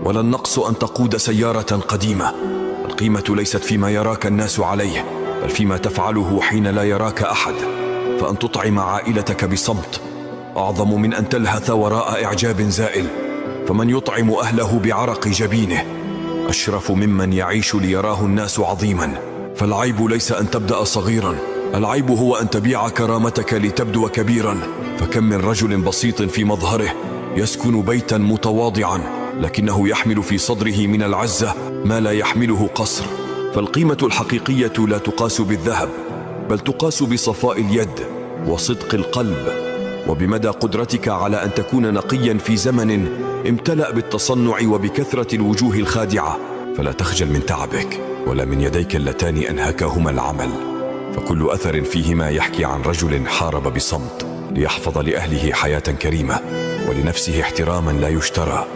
ولا النقص أن تقود سيارة قديمة. القيمة ليست فيما يراك الناس عليه، بل فيما تفعله حين لا يراك أحد. فأن تطعم عائلتك بصمت أعظم من أن تلهث وراء إعجاب زائل. فمن يطعم أهله بعرق جبينه أشرف ممن يعيش ليراه الناس عظيما. فالعيب ليس أن تبدأ صغيرا، العيب هو أن تبيع كرامتك لتبدو كبيرا. فكم من رجل بسيط في مظهره يسكن بيتا متواضعا، لكنه يحمل في صدره من العزة ما لا يحمله قصر. فالقيمة الحقيقية لا تقاس بالذهب، بل تقاس بصفاء اليد وصدق القلب، وبمدى قدرتك على أن تكون نقيا في زمن امتلأ بالتصنع وبكثرة الوجوه الخادعة. فلا تخجل من تعبك ولا من يديك اللتان أنهكهما العمل، فكل أثر فيهما يحكي عن رجل حارب بصمت ليحفظ لأهله حياة كريمة ولنفسه احتراما لا يشترى.